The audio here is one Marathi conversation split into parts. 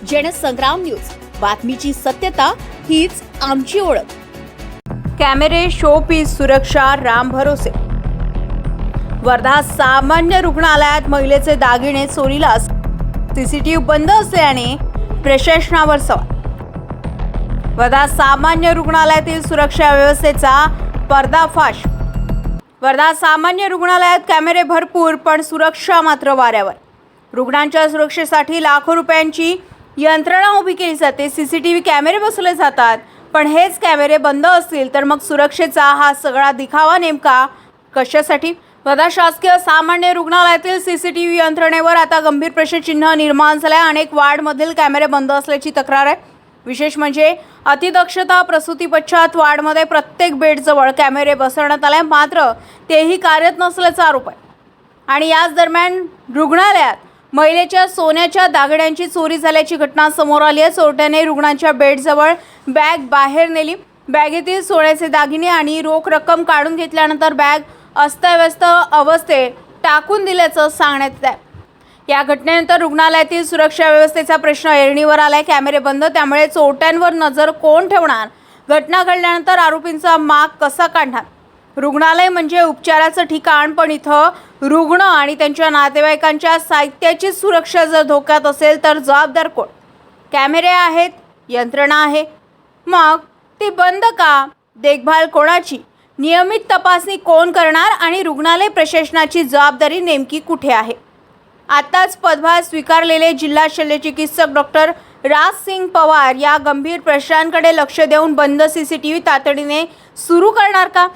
जनसंग्राम न्यूज, बातमीची सत्यता हीच आमची ओळख। कॅमेरे, शोपीस, सुरक्षा, राम भरोसे। वर्धा सामान्य रुग्णालयात महिलेचे दागिने चोरीला, सीसीटीव्ही बंद असल्याने प्रशासनावर सवाल। वर्धा सामान्य रुग्णालयातील सुरक्षा व्यवस्थेचा पर्दाफाश। वर्धा सामान्य रुग्णालयात कॅमेरे भरपूर, पण सुरक्षा मात्र वाऱ्यावर। रुग्णांच्या सुरक्षेसाठी लाखो रुपयांची यंत्रणा उभी केली जाते, सीसीटीव्ही कॅमेरे बसवले जातात, पण हेच कॅमेरे बंद असतील तर मग सुरक्षेचा हा सगळा दिखावा नेमका कशासाठी? वर्धा शासकीय सामान्य रुग्णालयातील सीसीटीव्ही यंत्रणेवर आता गंभीर प्रश्नचिन्ह निर्माण झाले आहे। अनेक वार्डमधील कॅमेरे बंद असल्याची तक्रार आहे। विशेष म्हणजे अतिदक्षता प्रसूती पश्चात वार्डमध्ये प्रत्येक बेडजवळ कॅमेरे बसवण्यात आले, मात्र तेही कार्यरत नसल्याचा आरोप आहे। आणि याच दरम्यान रुग्णालयात महिलेच्या सोन्याच्या दागिन्यांची चोरी झाल्याची घटना समोर आली आहे। चोरट्याने रुग्णांच्या बेडजवळ बॅग बाहेर नेली, बॅगेतील सोन्याचे दागिने आणि रोख रक्कम काढून घेतल्यानंतर बॅग अस्ताव्यस्त अवस्थेत टाकून दिल्याचं सांगण्यात येत आहे। या घटनेनंतर रुग्णालयातील सुरक्षा व्यवस्थेचा प्रश्न ऐरणीवर आलाय। कॅमेरे बंद, त्यामुळे चोरट्यांवर नजर कोण ठेवणार? घटना घडल्यानंतर आरोपींचा माग कसा काढणार? रुग्णालय म्हणजे उपचाराचं ठिकाण, पण इथं रुग्ण आणि त्यांच्या नातेवाईकांच्या साहित्याची सुरक्षा जर धोक्यात असेल तर जबाबदार कोण? कॅमेरे आहेत, यंत्रणा आहे, मग ती बंद का? देखभाल कोणाची? नियमित तपासणी कोण करणार? आणि रुग्णालय प्रशासनाची जबाबदारी नेमकी कुठे आहे? आताच पदभार स्वीकारलेले जिल्हा शल्यचिकित्सक डॉक्टर राजसिंग पवार या गंभीर प्रश्नांकडे लक्ष देऊन बंद सीसीटीव्ही तातडीने सुरू करणार का?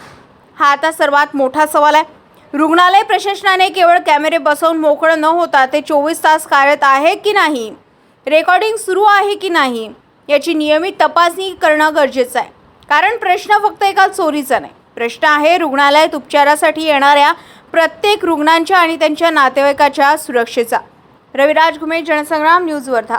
हा आता सर्वात मोठा सवाल आहे। रुग्णालय प्रशासनाने केवळ कॅमेरे बसवून मोकळं न होता ते 24 तास कार्यरत आहे की नाही, रेकॉर्डिंग सुरू आहे की नाही, याची नियमित तपासणी करणं गरजेचं आहे। कारण प्रश्न फक्त एका चोरीचा नाही, प्रश्न आहे रुग्णालयात उपचारासाठी येणाऱ्या प्रत्येक रुग्णांच्या आणि त्यांच्या नातेवाईकाच्या सुरक्षेचा। रविराज घुमे, जनसंग्राम न्यूज, वर्धा।